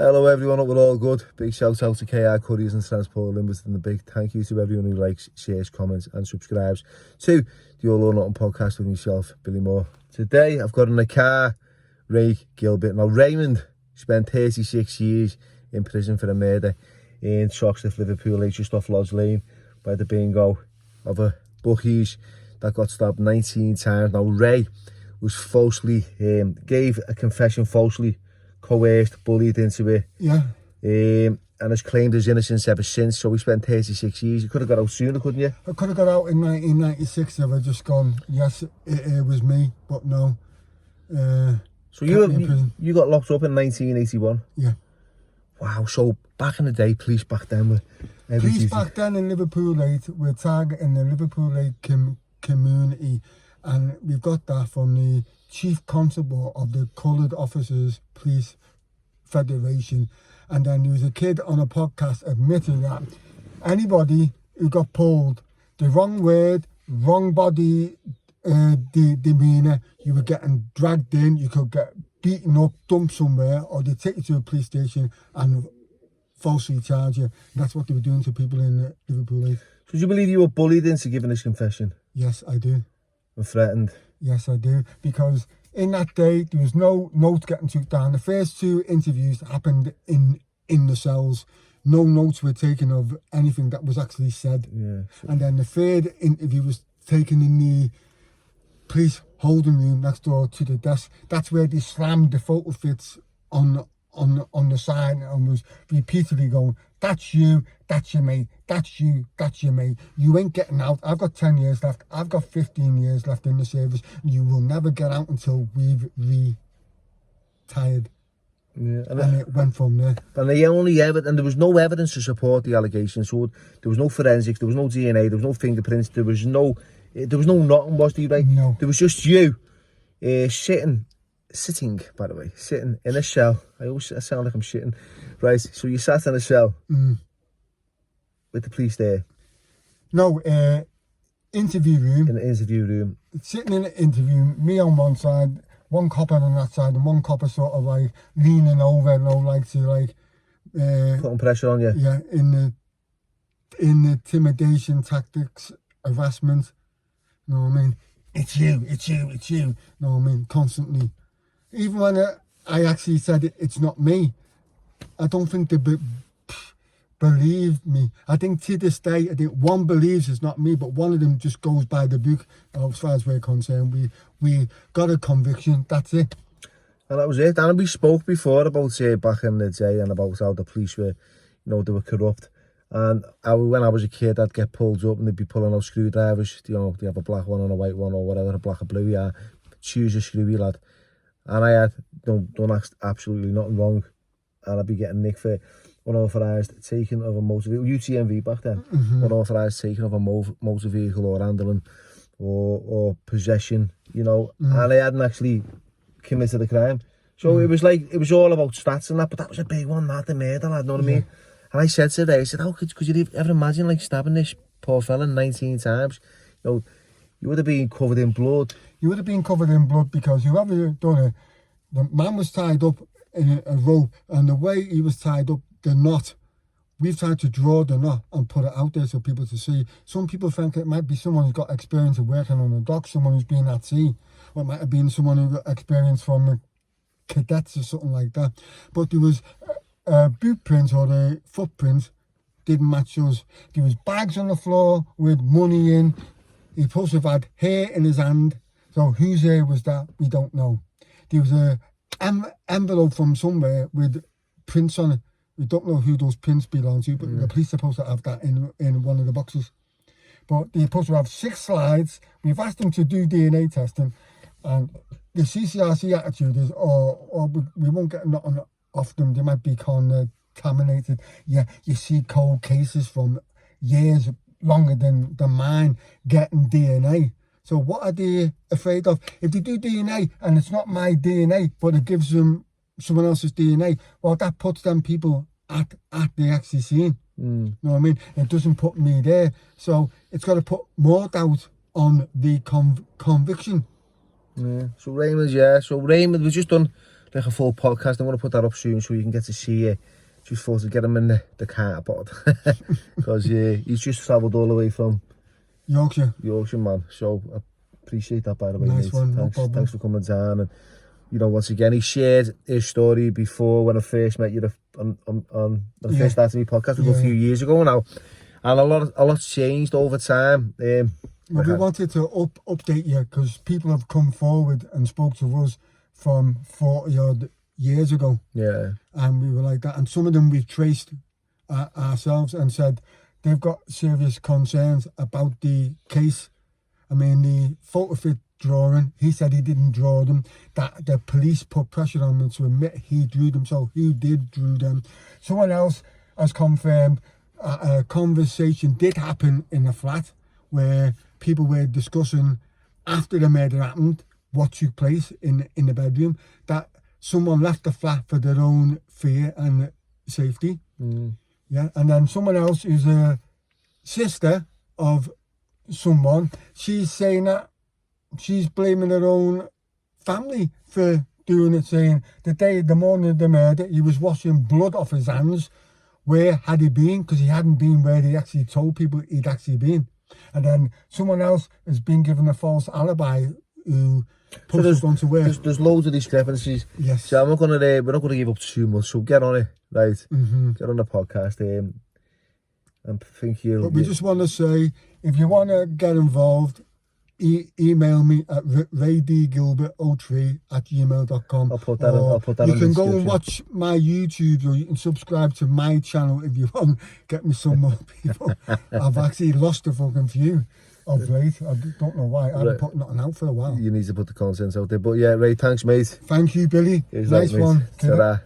Hello everyone, hope we're all good. Big shout out to KR Couriers and Transport Limited and the big thank you to everyone who likes, shares, comments and subscribes to the All or Nothing podcast with myself, Billy Moore. Today I've got in the car Ray Gilbert. Now Raymond spent 36 years in prison for a murder in Toxteth, Liverpool, just off Lodge Lane by the bingo of a bookies that got stabbed 19 times. Now Ray was falsely, gave a confession falsely, coerced, bullied into it. Yeah. And has claimed his innocence ever since. So he spent 36 years. You could have got out sooner, couldn't you? I could have got out in 1996 if I'd just gone, yes, it was me, but no. So you got locked up in 1981? Yeah. Wow, so back in the day, police back then were... Police back then in Liverpool were targeting the Liverpool community, and we've got that from the Chief Constable of the Coloured Officers Police Federation. And then there was a kid on a podcast admitting that anybody who got pulled the wrong word, wrong body demeanour, you were getting dragged in, you could get beaten up, dumped somewhere, or they take you to a police station and falsely charge you. That's what they were doing to people in Liverpool. So do you believe you were bullied into giving this confession? Yes, I do. And threatened? Yes, I do. Because in that day, there was no notes getting took down. The first two interviews happened in the cells. No notes were taken of anything that was actually said. Yeah, sure. And then the third interview was taken in the police holding room next door to the desk. That's where they slammed the photo fits on the sign and was repeatedly going, that's you, that's your mate, that's you, that's your mate. You ain't getting out. I've got 10 years left. I've got 15 years left in the service. You will never get out until we've retired. Yeah, and it went from there. And there was no evidence to support the allegations. So there was no forensics, there was no DNA, there was no fingerprints, there was no nothing, was there, right? No. There was just you sitting, by the way, sitting in a cell. I sound like I'm shitting. Right, so you sat in a cell with the police there? No, interview room. In the interview room. Sitting in the interview, me on one side, one copper on that side, and one copper sort of like leaning over, putting pressure on you. Yeah, in the intimidation tactics, harassment. You know what I mean? It's you. You know what I mean? Constantly. Even when I actually said it's not me, I don't think they believe me. I think to this day, I think one believes it's not me, but one of them just goes by the book. As far as we're concerned, we got a conviction. That's it. And that was it. And we spoke before about back in the day and about how the police were, they were corrupt. And when I was a kid, I'd get pulled up and they'd be pulling out screwdrivers. They have a black one and a white one or whatever, a black or blue, yeah. Choose a screwy lad. And I had done absolutely nothing wrong. And I'd be getting nicked for unauthorised taking of a motor vehicle, UTMV back then, unauthorised taking of a motor vehicle or handling or possession, and I hadn't actually committed a crime. So it was all about stats and that, but that was a big one, the murder, lad, know what I mean? And I said to Ray, how could you ever imagine stabbing this poor fella 19 times? You would have been covered in blood. You would have been covered in blood because whoever done it, the man was tied up in a rope, and the way he was tied up, the knot, we've tried to draw the knot and put it out there so people to see. Some people think it might be someone who's got experience of working on a dock, someone who's been at sea, or it might have been someone who got experience from the cadets or something like that. But there was boot prints or the footprints didn't match us. There was bags on the floor with money in. He supposed to have had hair in his hand. So whose hair was that? We don't know. There was a envelope from somewhere with prints on it. We don't know who those prints belong to, but the police are supposed to have that in one of the boxes. But they're supposed to have 6 slides. We've asked them to do DNA testing, and the CCRC attitude is, we won't get nothing off them. They might be contaminated. Yeah, you see cold cases from years longer than mine getting DNA. So what are they afraid of? If they do DNA and it's not my DNA, but it gives them someone else's DNA, well, that puts them people at the actually scene. You know what I mean? It doesn't put me there. So it's got to put more doubt on the conviction. Yeah. So Raymond was just done like a full podcast. I'm going to put that up soon so you can get to see it. Just thought to get him in the cardboard. Because he's just travelled all the way from Yorkshire, man. So I appreciate that, by the way, nice mate. one, no Thanks, problem. thanks for coming down. And, once again, he shared his story before when I first met you on when I first started my podcast a few years ago now. And a lot's changed over time. Well, we wanted to update you because people have come forward and spoke to us from 40 odd years ago. Yeah. And we were like that. And some of them we've traced ourselves and said they've got serious concerns about the case. I mean, the photo fit drawing, he said he didn't draw them, that the police put pressure on him to admit he drew them, so he did drew them. Someone else has confirmed a conversation did happen in the flat where people were discussing after the murder happened what took place in the bedroom, that someone left the flat for their own fear and safety. Yeah, and then someone else who's a sister of someone, she's saying that she's blaming her own family for doing it, saying the morning of the murder, he was washing blood off his hands. Where had he been? Because he hadn't been where he actually told people he'd actually been. And then someone else has been given a false alibi who pushed on to work. There's loads of discrepancies. Yes. So we're not gonna give up too much. So get on it, right? Get on the podcast. And think you. But we just want to say, if you want to get involved, email me at raydgilbert03@gmail.com. I'll put that you in can the go and description. watch my YouTube, or you can subscribe to my channel if you want to get me some more people. I've actually lost a fucking few of late. I don't know why. I haven't put nothing out for a while. You need to put the content out there. But yeah, Ray, thanks, mate. Thank you, Billy. Here's Nice that, mate. one. Ta-ra.